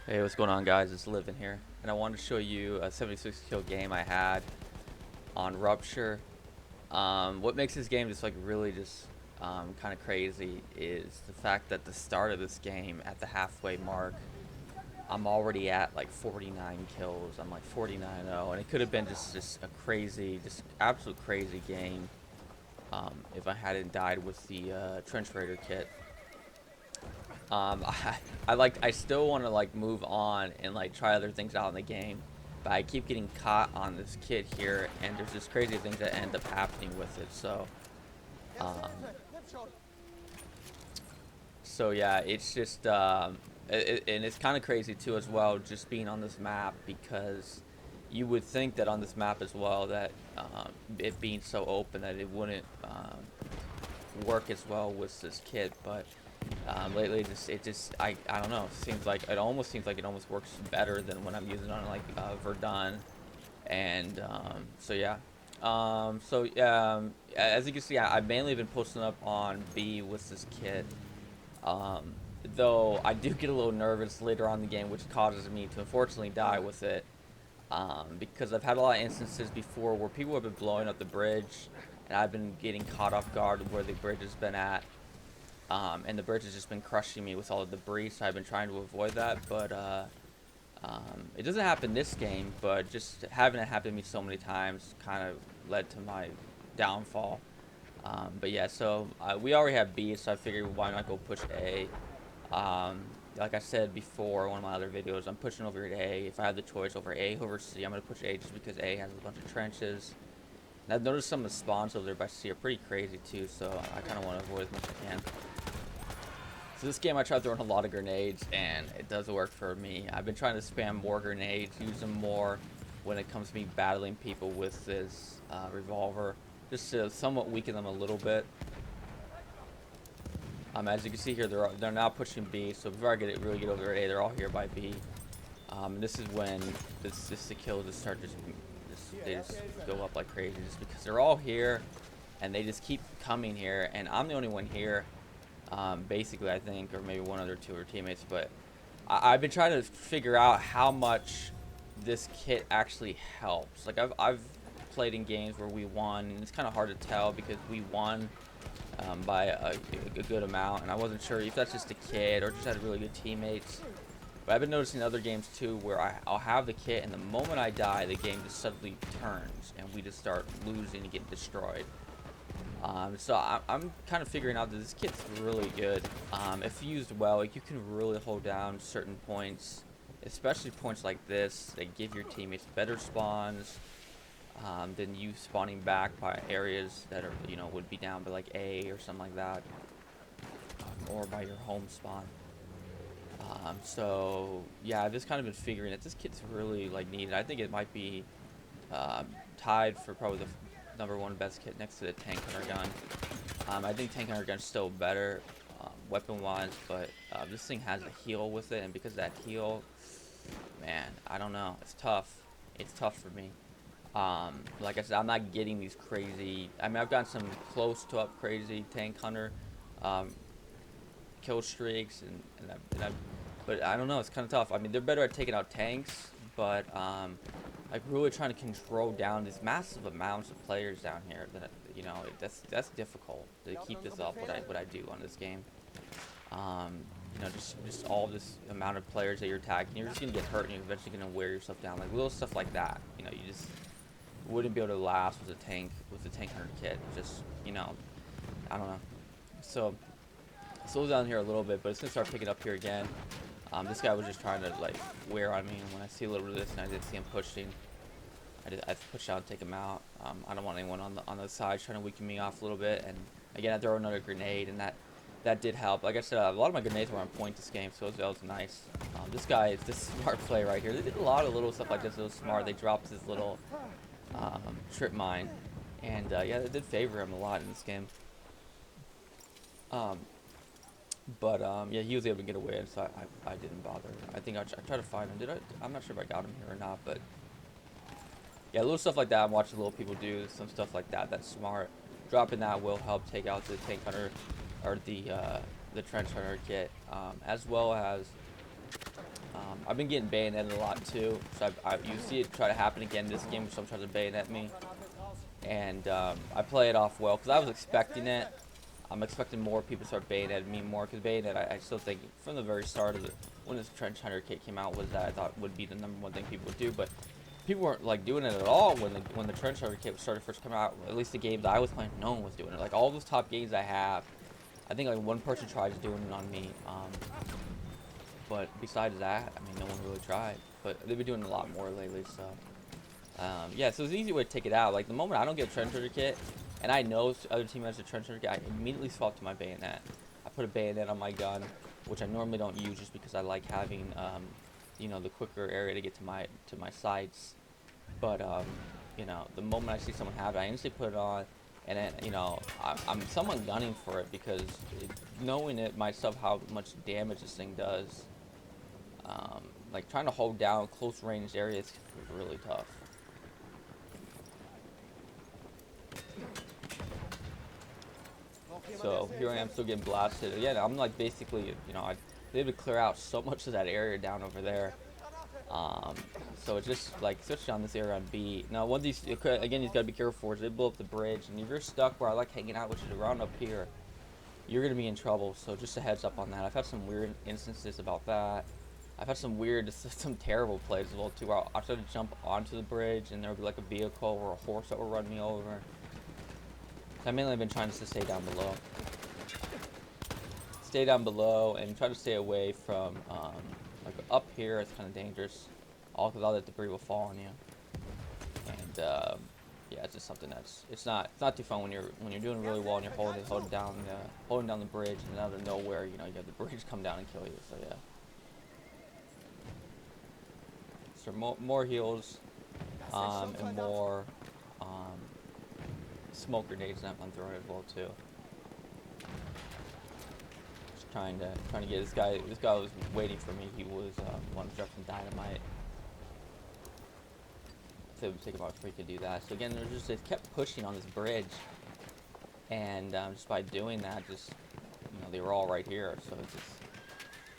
Hey, what's going on, guys? It's Livin here, and I wanted to show you a 76 kill game I had on Rupture. What makes this game just like really just kind of crazy is the fact that the start of this game at the halfway mark, I'm already at like 49 kills. I'm like 49-0, and it could have been just a crazy, just absolute crazy game if I hadn't died with the Trench Raider kit. I still want to like move on and like try other things out in the game, but I keep getting caught on this kid here, and there's just crazy things that end up happening with it. Um, so yeah, it's just and it's kind of crazy too as well, just being on this map because you would think that on this map as well that it being so open that it wouldn't work as well with this kit, but lately I don't know. Seems like it almost seems like it almost works better than when I'm using it on like Verdun, and as you can see, I've mainly been posting up on B with this kit. Um, though I do get a little nervous later on in the game, which causes me to unfortunately die with it. Because I've had a lot of instances before where people have been blowing up the bridge, and I've been getting caught off guard where the bridge has been at, and the bridge has just been crushing me with all the debris, so I've been trying to avoid that, but it doesn't happen this game, but just having it happen to me so many times kind of led to my downfall. But yeah, so we already have B, so I figured why not go push A. Like I said before, one of my other videos, I'm pushing over to A. If I have the choice over A over C, I'm going to push A just because A has a bunch of trenches. And I've noticed some of the spawns over there by C are pretty crazy too, so I kind of want to avoid as much as I can. So this game I tried throwing a lot of grenades, and it does work for me. I've been trying to spam more grenades, use them more when it comes to me battling people with this revolver, just to somewhat weaken them a little bit. As you can see here, they're now pushing B. So before I really get over A, they're all here by B. And this is when the kills just start they just go up like crazy, just because they're all here, and they just keep coming here, and I'm the only one here. Basically, I think, or maybe one other two or teammates, but I've been trying to figure out how much this kit actually helps. Like I've played in games where we won, and it's kind of hard to tell because we won by a good amount, and I wasn't sure if that's just a kit or just had really good teammates. But I've been noticing other games too where I'll have the kit, and the moment I die, the game just suddenly turns, and we just start losing and get destroyed. So I'm kind of figuring out that this kit's really good. If used well, like, you can really hold down certain points, especially points like this that give your teammates better spawns than you spawning back by areas that are, would be down by like A or something like that, or by your home spawn. So yeah, I've just kind of been figuring that this kit's really like needed. I think it might be tied for probably the #1 best kit next to the Tank Hunter gun. I think Tank Hunter gun's still better weapon-wise, but this thing has a heal with it, and because of that heal, man, I don't know. It's tough. It's tough for me. Like I said, I'm not getting these crazy. I mean, I've gotten some close to up crazy Tank Hunter um, kill streaks, but I don't know. It's kind of tough. I mean, they're better at taking out tanks, but like really trying to control down these massive amounts of players down here. That that's difficult to keep this up. What I do on this game. Just all this amount of players that you're attacking, you're just gonna get hurt, and you're eventually gonna wear yourself down. Like little stuff like that. You just wouldn't be able to last with a tank hunter kit. Just I don't know. So slows down here a little bit, but it's gonna start picking up here again. This guy was just trying to like wear on me, and when I see a little bit of this, and I did see him pushing, I pushed out and take him out. I don't want anyone on the side trying to weaken me off a little bit, and again I throw another grenade, and that did help. Like I said, a lot of my grenades were on point this game, so that was nice. This guy is this smart play right here. They did a lot of little stuff like this. It was smart. They dropped this little trip mine, and yeah, it did favor him a lot in this game. Um, but yeah, he was able to get away, so I didn't bother. I think I tried to find him. I'm not sure if I got him here or not, but yeah, little stuff like that. I'm watching little people do some stuff like that. That's smart. Dropping that will help take out the tank hunter or the trench hunter kit, as well as I've been getting bayoneted a lot too. So you see it try to happen again in this game, where someone tries to bayonet me, and I play it off well because I was expecting it. I'm expecting more people to start bayoneting me more because bayonet, I still think from the very start of when this trench hunter kit came out was that I thought would be the #1 thing people would do, but people weren't like doing it at all when the trench hunter kit started first coming out. At least the games I was playing, no one was doing it. Like all those top games I have, I think like one person tried doing it on me. But besides that, I mean, no one really tried. But they've been doing a lot more lately, so. Yeah, so it's an easy way to take it out. Like, the moment I don't get a trench hunter kit, and I know other team has a trench hunter kit, I immediately swap to my bayonet. I put a bayonet on my gun, which I normally don't use just because I like having, you know, the quicker area to get to my sights. But, you know, the moment I see someone have it, I instantly put it on, and then, you know, I'm somewhat gunning for it because knowing it myself how much damage this thing does. Like trying to hold down close range areas is really tough. So here I am still getting blasted. Again, I'm like basically, you know, they had to clear out so much of that area down over there. So it's just like, especially on this area on B. Now, one of these, again, you've got to be careful for is they blow up the bridge, and if you're stuck where I like hanging out, which is around up here, you're gonna be in trouble. So just a heads up on that. I've had some weird instances about that. I've had some weird, some terrible plays as well too. Where I'll try to jump onto the bridge, and there would be like a vehicle or a horse that will run me over. So I mainly been trying to stay down below. Stay down below and try to stay away from, like up here. It's kind of dangerous, all because all that debris will fall on you. And yeah, it's just something that's it's not too fun when you're doing really well and you're holding down the bridge, and out of nowhere, you know, you have the bridge come down and kill you. So yeah. So more heals, and more smoke grenades that I'm throwing as well too. Just trying to get this guy. This guy was waiting for me. He was wanting to drop some dynamite. So it would take about 3 to do that. So again, they kept pushing on this bridge, and just by doing that, just you know, they were all right here. So it's just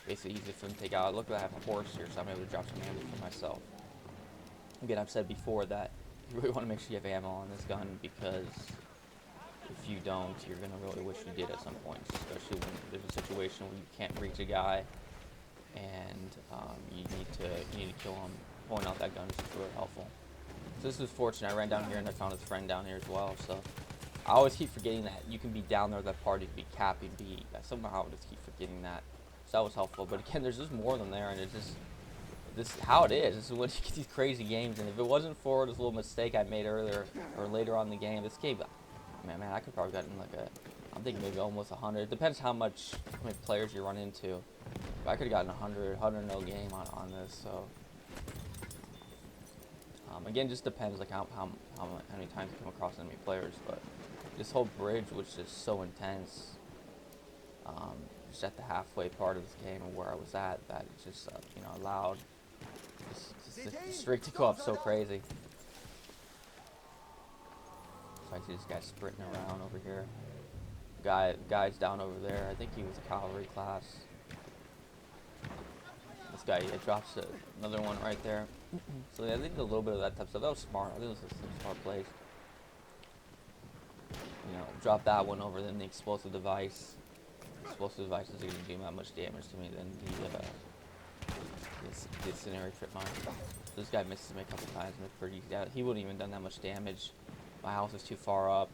basically easy for them to take out. Look, I have a horse here, so I'm able to drop some ammo for myself. Again, I've said before that you really want to make sure you have ammo on this gun, because if you don't, you're going to really wish you did at some point, especially when there's a situation where you can't reach a guy and you need to kill him. Pulling out that gun is really helpful. So this was fortunate. I ran down here and I found his friend down here as well. So I always keep forgetting that you can be down there with that party, be capping, somehow I just keep forgetting that. So that was helpful. But again, there's just more of them there, and it's just this is how it is. This is when you get these crazy games, and if it wasn't for this little mistake I made earlier or later on in the game, this game, man, I could probably gotten like I'm thinking maybe almost 100. It depends how many players you run into. But I could have gotten 100 game on this. So again, just depends like how many times you come across enemy players. But this whole bridge was just so intense. Just at the halfway part of this game and where I was at, that it just you know, allowed the streak to go up so crazy. So I see this guy sprinting around over here. Guy's down over there. I think he was a cavalry class. This guy drops another one right there. So yeah, I think a little bit of that type of stuff. That was smart. I think it was some smart plays. You know, drop that one over then the explosive device. Explosive devices are going to do that much damage to me than the incendiary trip mine. This guy misses me a couple times, and it's pretty easy. He wouldn't even done that much damage. My house is too far up.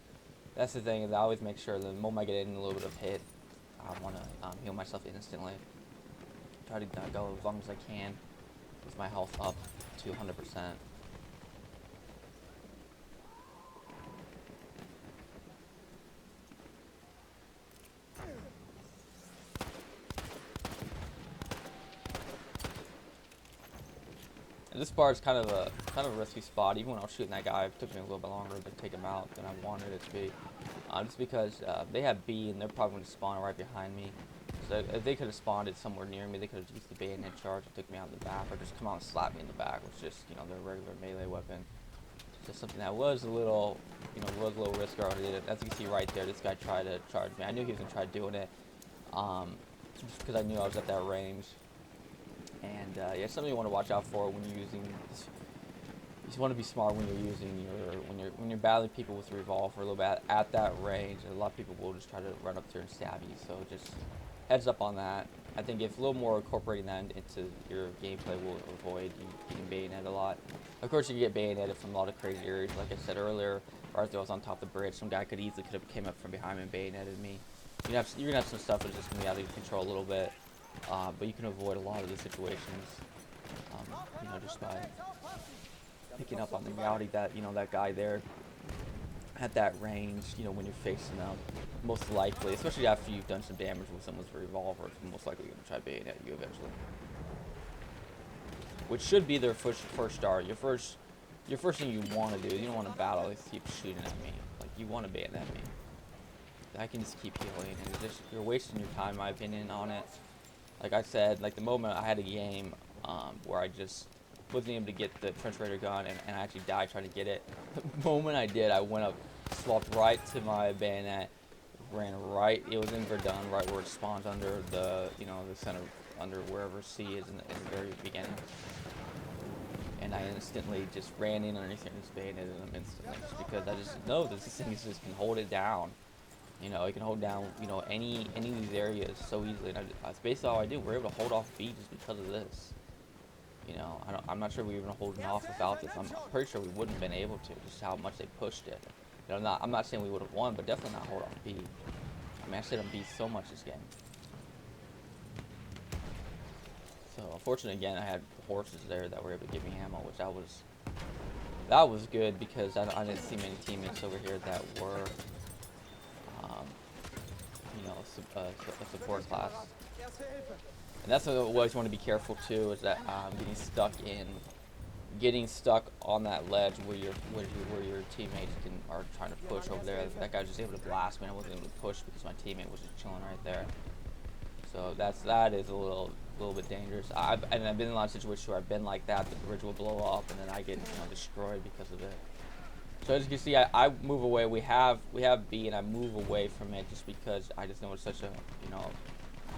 That's the thing, is I always make sure the moment I get in a little bit of hit, I want to heal myself instantly. Try to go as long as I can with my health up to 100%. And this bar is kind of a risky spot. Even when I was shooting that guy, it took me a little bit longer to take him out than I wanted it to be. Just because they have B and they're probably going to spawn right behind me. So if they could have spawned it somewhere near me, they could have used the bayonet charge and took me out in the back, or just come out and slap me in the back, which is just, you know, their regular melee weapon. It's just something that was a little, you know, was a little riskier. As you can see right there, this guy tried to charge me. I knew he was going to try doing it, just because I knew I was at that range. And yeah, it's something you want to watch out for when you're using this. You just want to be smart when you're using when you're battling people with a revolver a little bit at that range. A lot of people will just try to run up there and stab you. So just heads up on that. I think if a little more incorporating that into your gameplay will avoid you getting bayoneted a lot. Of course, you get bayoneted from a lot of crazy areas. Like I said earlier, Arthur was on top of the bridge. Some guy could have came up from behind me and bayoneted me. You're gonna have some stuff that's just gonna be out of control a little bit, but you can avoid a lot of the situations. Just by picking up on the reality that that guy there at that range, when you're facing them, most likely, especially after you've done some damage with someone's revolver, it's most likely going to try bayonet you eventually. Which should be their first start. Your first thing you want to do, you don't want to battle, is keep shooting at me. Like, you want to bayonet me. I can just keep healing, and you're wasting your time, in my opinion, on it. Like I said, like the moment I had a game where I just wasn't able to get the trench raider gun, and I actually died trying to get it. The moment I did, I went up, swapped right to my bayonet, ran right. It was in Verdun, right where it spawns under the the center, under wherever C is in the very beginning. And I instantly just ran in underneath and just bayoneted them instantly, just because I just know this thing just can hold it down. It can hold down any of these areas so easily. And that's basically all I do. We're able to hold off B just because of this. I'm not sure we were even holding off without this. I'm pretty sure we wouldn't have been able to, just how much they pushed it. I'm not saying we would have won, but definitely not hold off B. I mean, I stayed on B so much this game. So unfortunately, again, I had horses there that were able to give me ammo, which that was good, because I didn't see many teammates over here that were, a support class. And that's what I always want to be careful too, is that getting stuck on that ledge where your teammates are trying to push over there. That guy was just able to blast me, and I wasn't able to push because my teammate was just chilling right there. So that is a little bit dangerous. I've been in a lot of situations where I've been like that. The bridge will blow up, and then I get destroyed because of it. So as you can see, I move away. We have B, and I move away from it just because I just know it's such a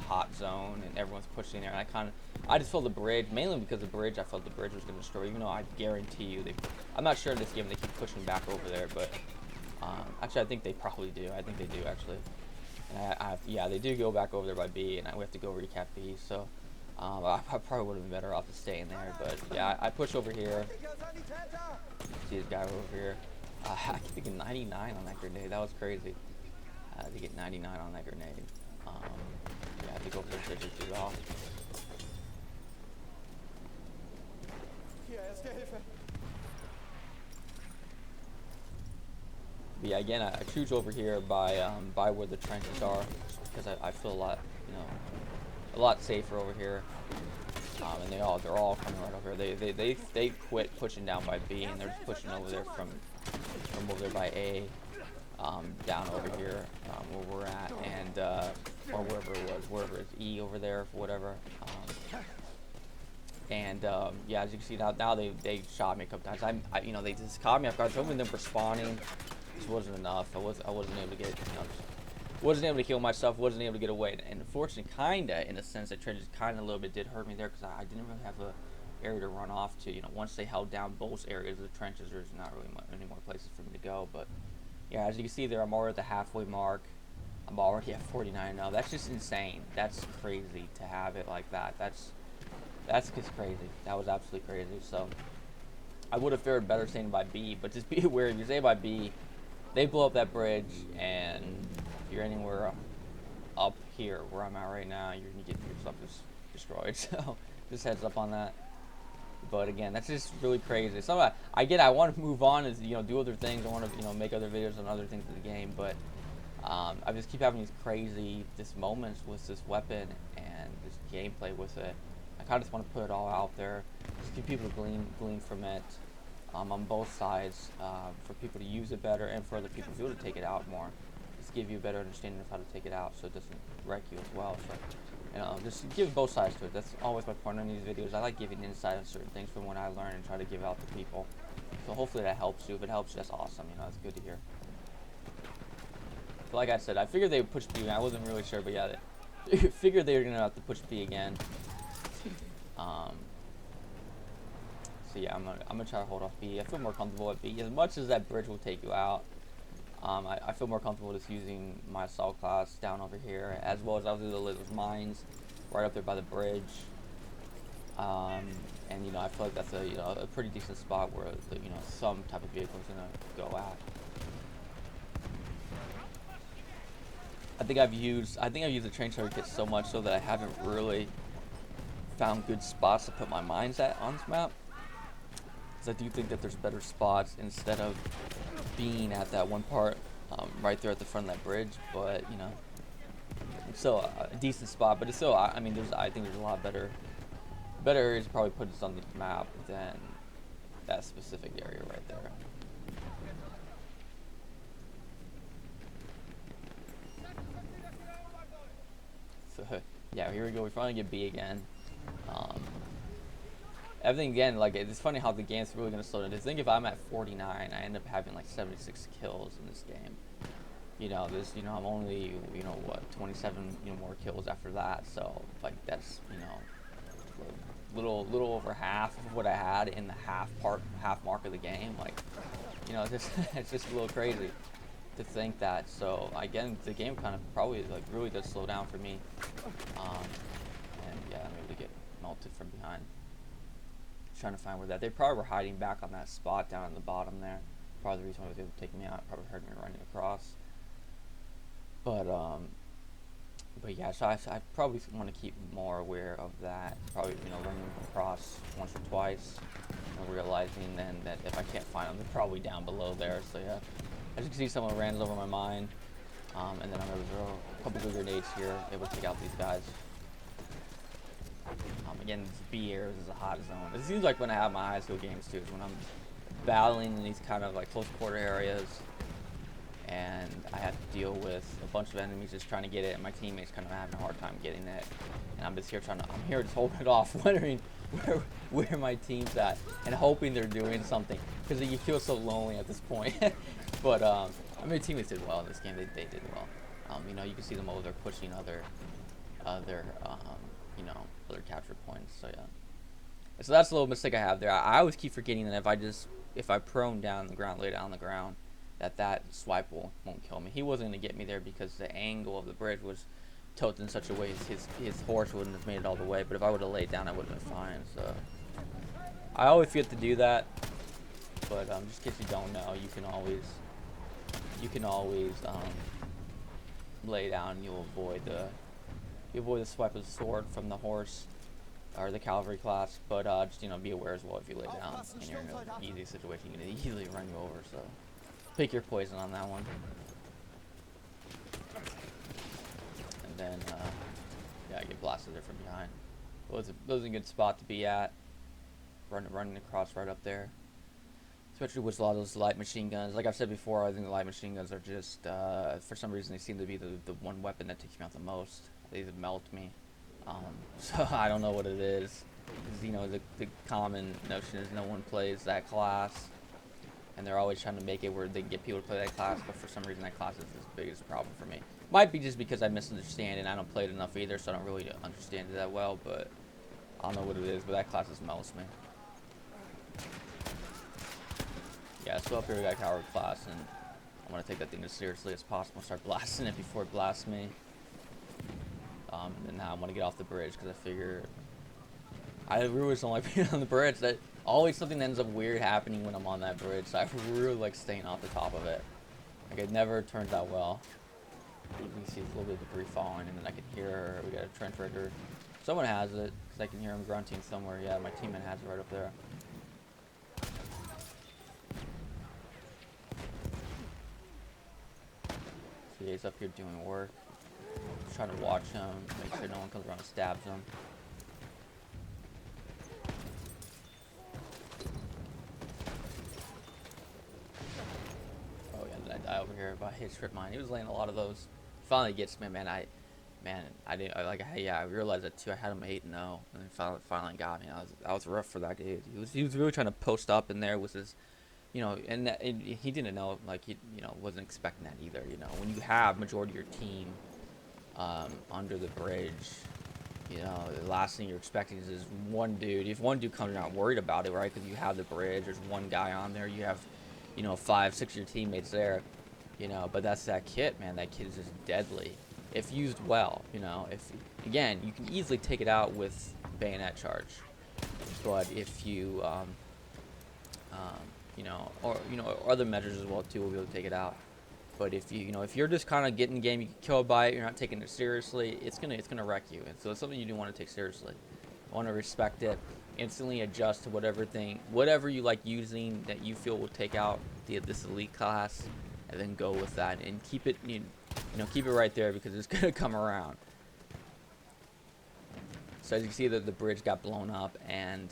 hot zone, and everyone's pushing there. And I just felt the bridge, mainly because the bridge. I felt the bridge was going to destroy. Even though I guarantee you, I'm not sure in this game they keep pushing back over there, but actually I think they probably do. I think they do actually. And yeah, they do go back over there by B, and we have to go recap B. So I probably would have been better off just staying there. But yeah, I push over here. See this guy over here. I keep getting 99 on that grenade. That was crazy. To get 99 on that grenade. Yeah, I have to go for the shoot it off. But yeah, again, I choose over here by where the trenches are, because I feel a lot safer over here. And they're all coming right over here. They quit pushing down by B, and they're just pushing over there from over there by A, down over here where we're at, and or wherever it's E over there, whatever. Yeah, as you can see now they shot me a couple times. They just caught me off guard. Hoping them for spawning just wasn't enough. I wasn't able to get wasn't able to heal myself. Wasn't able to get away. And unfortunately, kinda in a sense, that trenches kinda a little bit did hurt me there, because I didn't really have a area to run off to. Once they held down both areas of the trenches, there's not really any more places for me to go. But yeah, as you can see there, I'm already at the halfway mark. I'm already at 49 now. That's just insane. That's crazy to have it like that. That's just crazy. That was absolutely crazy. So I would have fared better staying by B, but just be aware, if you stay by B, they blow up that bridge, and if you're anywhere up here where I'm at right now, you're gonna get yourself destroyed. So just heads up on that. But again, that's just really crazy. So I want to move on, do other things. I want to make other videos on other things of the game, but I just keep having these crazy moments with this weapon and this gameplay with it. I kind of just want to put it all out there, just give people to glean from it, on both sides, for people to use it better, and for other people to be able to take it out more. Just give you a better understanding of how to take it out, so it doesn't wreck you as well. So, just give both sides to it. That's always my point on these videos. I like giving insight on certain things from what I learn and try to give out to people. So hopefully that helps you. If it helps, that's awesome. It's good to hear. But like I said, I figured they would push B. I wasn't really sure, but yeah, I figured they were gonna have to push B again. Um, so yeah, I'm gonna try to hold off B. I feel more comfortable at B. As much as that bridge will take you out, I feel more comfortable just using my assault class down over here, as well as I'll do those mines right up there by the bridge. And I feel like that's a pretty decent spot where some type of vehicle is gonna go at. I think I've used the train circuit so much so that I haven't really found good spots to put my mines at on this map. Because I do think that there's better spots instead of being at that one part right there at the front of that bridge. But it's still a decent spot. But it's still, I mean, I think there's a lot better areas to probably put this on the map than that specific area right there. So yeah, here we go. We finally get B again. Everything again, like, it's funny how the game's really gonna slow down. I think if I'm at 49, I end up having like 76 kills in this game. I'm only, what, 27, more kills after that. So like that's, little over half of what I had in the half mark of the game. Like, it's just a little crazy to think that. So again, the game kind of probably like really does slow down for me. And yeah, I'm able to get melted from behind. Trying to find where they probably were hiding back on that spot down in the bottom there. Probably the reason why they was able to take me out. Probably heard me running across. But yeah, so I probably want to keep more aware of that. Probably running across once or twice, and realizing then that if I can't find them, they're probably down below there. So yeah, as you can see, someone ran over my mine, and then I'm able to throw a couple of grenades here, able to take out these guys. Again, this B areas is a hot zone. It seems like when I have my high school games too, is when I'm battling in these kind of like close quarter areas, and I have to deal with a bunch of enemies just trying to get it, and my teammates kind of having a hard time getting it, and I'm just here I'm here just holding it off, wondering where my team's at, and hoping they're doing something, because you feel so lonely at this point. But I mean, teammates did well in this game. They did well. You can see them over there pushing other other capture points. So yeah. So that's a little mistake I have there. I always keep forgetting that if I prone down on the ground, lay down on the ground, that swipe won't kill me. He wasn't gonna get me there because the angle of the bridge was tilted in such a way his horse wouldn't have made it all the way. But if I would have laid down, I would have been fine. So I always forget to do that. But just in case you don't know, you can always lay down. You'll avoid the swipe of the sword from the horse or the cavalry class, but just be aware as well if you lay down and you're in an easy situation, you can easily run you over. So pick your poison on that one. And then yeah, I get blasted there from behind. Well, it was a good spot to be at. Running across right up there. Especially with a lot of those light machine guns. Like I've said before, I think the light machine guns are just, for some reason, they seem to be the one weapon that takes me out the most. They melt me. So I don't know what it is. The common notion is no one plays that class, and they're always trying to make it where they can get people to play that class, but for some reason that class is the biggest problem for me. Might be just because I misunderstand it and I don't play it enough either, so I don't really understand it that well, but I don't know what it is, but that class just melts me. Yeah, so up here we got coward class, and I want to take that thing as seriously as possible, start blasting it before it blasts me. And now I want to get off the bridge because I figure I really don't like being on the bridge. That always something that ends up weird happening when I'm on that bridge. So I really like staying off the top of it. Like it never turns out well. You can see a little bit of debris falling, and then I can hear we got a trench rigger. Someone has it because I can hear him grunting somewhere. Yeah, my teammate has it right up there. So he's up here doing work. Trying to watch him, make sure no one comes around and stabs him. Oh yeah, did I die over here by his strip mine? He was laying a lot of those. Finally gets me, man. I realized that too. I had him 8-0, and then finally got me. I was rough for that dude. He was really trying to post up in there with his, and he didn't know, like he wasn't expecting that either. When you have majority of your team under the bridge, you know, the last thing you're expecting is this one dude. If one dude comes, you're not worried about it, right? Because you have the bridge. There's one guy on there. You have, you know, 5, 6 of your teammates there. You know, but that's that kit, man. That kit is just deadly if used well. You know, if again, you can easily take it out with bayonet charge, but if you, you know, or other measures as well too, will be able to take it out. But if you know, if you're just kind of getting the game, you get killed by it, you're not taking it seriously, it's gonna wreck you. And so it's something you do want to take seriously. I want to respect it, instantly adjust to whatever you like using that you feel will take out this elite class, and then go with that and keep it, you know, keep it right there because it's gonna come around. So as you can see, that the bridge got blown up, and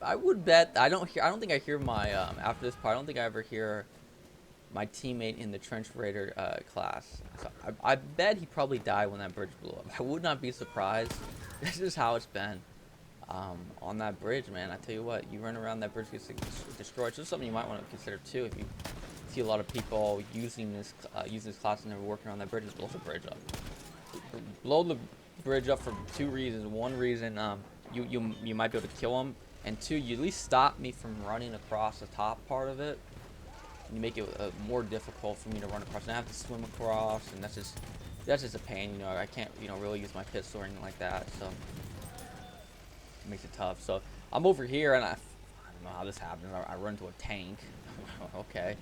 I would bet I don't think I hear my after this part. I don't think I ever hear my teammate in the Trench Raider class. So I bet he probably died when that bridge blew up. I would not be surprised. This is how it's been on that bridge, man. I tell you what, you run around, that bridge gets destroyed. So it's something you might want to consider too. If you see a lot of people using this class and they're working on that bridge, just blow the bridge up. Blow the bridge up for 2 reasons. One reason, you might be able to kill them, and 2, you at least stop me from running across the top part of it. You make it more difficult for me to run across, and I have to swim across, and that's just a pain. You know, I can't, you know, really use my pistol or anything like that, so it makes it tough. So I'm over here, and I don't know how this happened. I run into a tank. Okay,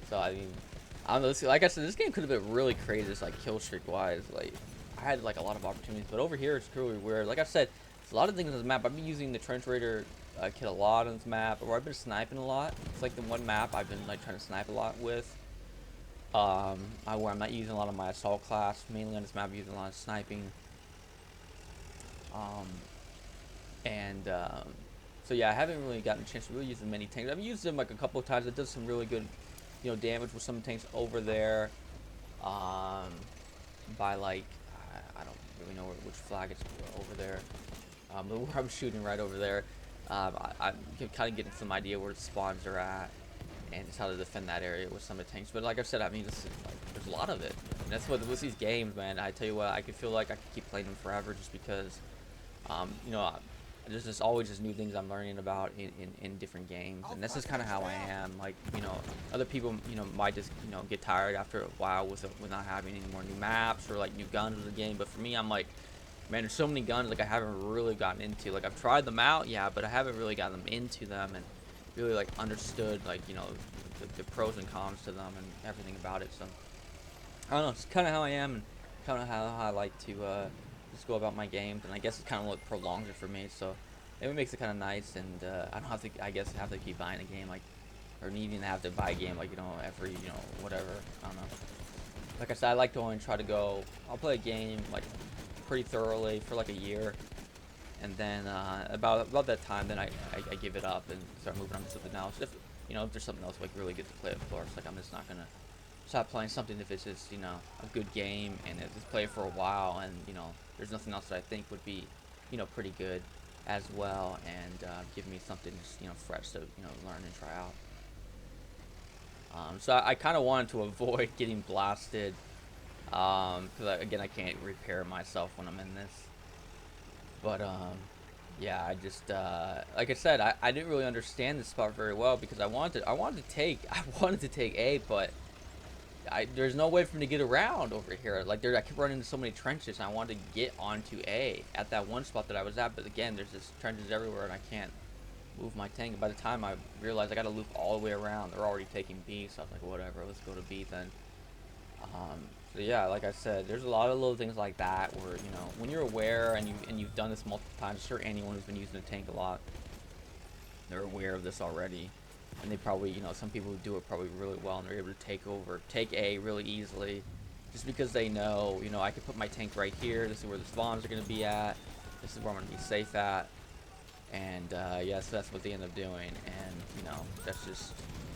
so I mean, I don't know. Like I said, this game could have been really crazy, just like kill streak wise. Like I had like a lot of opportunities, but over here it's really weird. Like I said, there's a lot of things on this map. I've been using the Trench Raider kit a lot on this map, or I've been sniping a lot. It's like the one map I've been like trying to snipe a lot with. Where I'm not using a lot of my assault class. Mainly on this map, I'm using a lot of sniping. So yeah, I haven't really gotten a chance to really use the many tanks. I've used them like a couple of times. It does some really good, you know, damage with some tanks over there. By like, I don't really know which flag it's over there. But where I'm shooting right over there. I'm kind of getting some idea where the spawns are at, and just how to defend that area with some of the tanks. But like I said, I mean, this is, like, there's a lot of it. And that's what with these games, man. I tell you what, I could feel like I could keep playing them forever, just because, you know, there's just always just new things I'm learning about in different games, and that's just kind of how I am. Like, you know, other people, you know, might just, you know, get tired after a while with not having any more new maps or like new guns in the game. But for me, I'm like, man, there's so many guns like I haven't really gotten into. Like I've tried them out, yeah, but I haven't really gotten them into them and really like understood, like, you know, the pros and cons to them and everything about it. So I don't know, it's kind of how I am, and kind of how I like to just go about my games. And I guess it kind of like prolongs it for me, so it makes it kind of nice. And I don't have to, I guess, have to keep buying a game, like, or needing to have to buy a game, like, you know, every, you know, whatever. I don't know. Like I said, I like to only try to go, I'll play a game like pretty thoroughly for like a year, and then about that time, then I give it up and start moving on to something else. If, you know, if there's something else like really good to play, of course. Like, I'm just not gonna stop playing something if it's just, you know, a good game and just play it for a while, and, you know, there's nothing else that I think would be, you know, pretty good as well, and give me something just, you know, fresh to, you know, learn and try out. So I kind of wanted to avoid getting blasted, because again, I can't repair myself when I'm in this. But yeah, I just like I said, I didn't really understand this spot very well, because I wanted to take A, but there's no way for me to get around over here. Like, I kept running into so many trenches, and I wanted to get onto A at that one spot that I was at, but again, there's just trenches everywhere, and I can't move my tank. And by the time I realized I got to loop all the way around, they're already taking B, so I was like, whatever, let's go to B then. So yeah, like I said, there's a lot of little things like that where, you know, when you're aware and you've done this multiple times, sure, anyone who's been using the tank a lot, they're aware of this already, and they probably, you know, some people who do it probably really well, and they're able to take A really easily, just because they know, you know, I could put my tank right here. This is where the spawns are going to be at. This is where I'm going to be safe at. And yeah, so that's what they end up doing, and, you know, that's just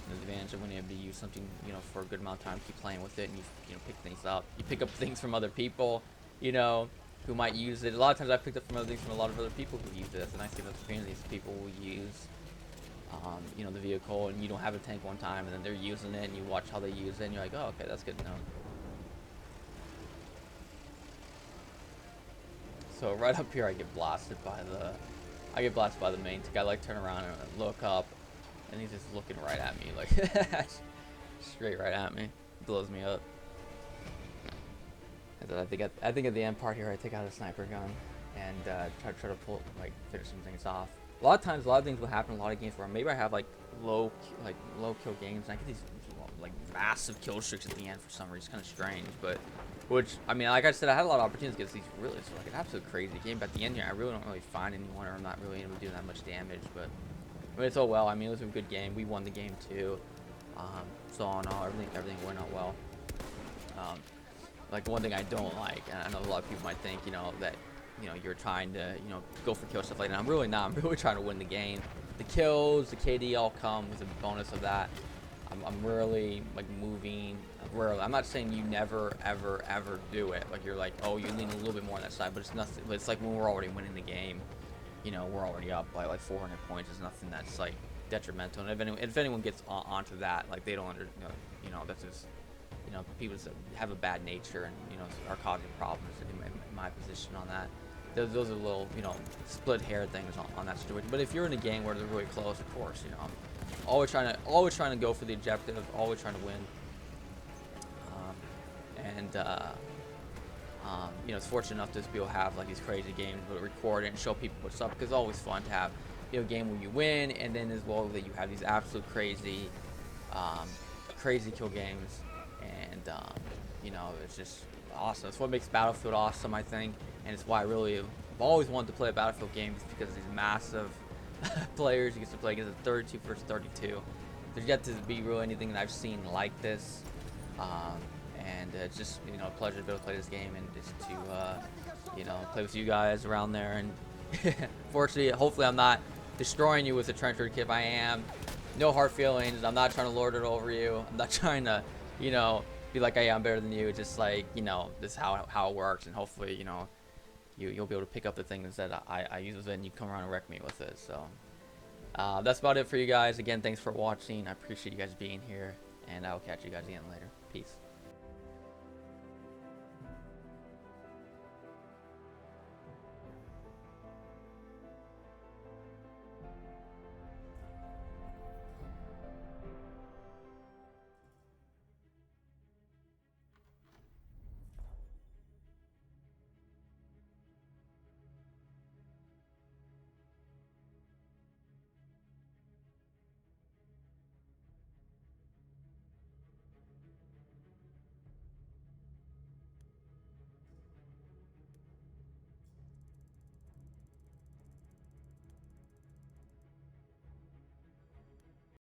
the advantage of when you use something, you know, for a good amount of time, keep playing with it, and you know, pick things up. You pick up things from other people, you know, who might use it. A lot of times I picked up from other things from a lot of other people who use it. That's a nice thing about the community. These people will use, you know, the vehicle, and you don't have a tank one time, and then they're using it, and you watch how they use it, and you're like, oh, okay, that's good to know. So right up here, I get blasted by the main guy. Like turn around and look up, and he's just looking right at me, like straight right at me. Blows me up. And then I think at the end part here, I take out a sniper gun and try to finish some things off. A lot of times, a lot of things will happen in a lot of games where maybe I have like low kill games, and I get these like massive kill streaks at the end for some reason. It's kind of strange, but which I mean, like I said, I had a lot of opportunities against these really like an absolute crazy game. But at the end here, I really don't really find anyone, or I'm not really able to do that much damage. But I mean, it's all well. I mean, it was a good game. We won the game too. So all in all, everything went out well. Like one thing I don't like, and I know a lot of people might think, that, you're trying to, go for kill stuff like that. I'm really not. I'm really trying to win the game. The kills, the KD all come with a bonus of that. I'm really like moving. Rarely. I'm not saying you never, ever, ever do it. Like you're like, oh, you lean a little bit more on that side, but it's nothing. But it's like when we're already winning the game, we're already up by like 400 points. It's nothing that's like detrimental. And if anyone gets onto that, like they don't that's just. People that have a bad nature and, are causing problems in my position on that. Those are little, split hair things on that situation. But if you're in a game where they're really close, of course, I'm always trying to go for the objective, always trying to win. It's fortunate enough to be able to have like these crazy games, but record it and show people what's up, because it's always fun to have, a game where you win, and then as well that you have these absolute crazy kill games. And it's just awesome. It's what makes Battlefield awesome, I think, and it's why I've always wanted to play a Battlefield game, is because of these massive players you get to play against, 32 versus 32. There's yet to be really anything that I've seen like this, and it's just a pleasure to be able to play this game, and just to play with you guys around there. And fortunately, hopefully, I'm not destroying you with the trench kit. If I am, no hard feelings. I'm not trying to lord it over you. I'm not trying to be like, hey, I'm better than you. Just like, this is how it works, and hopefully, you'll be able to pick up the things that I use with it, and you come around and wreck me with it. So that's about it for you guys. Again, thanks for watching. I appreciate you guys being here, and I'll catch you guys again later. Peace.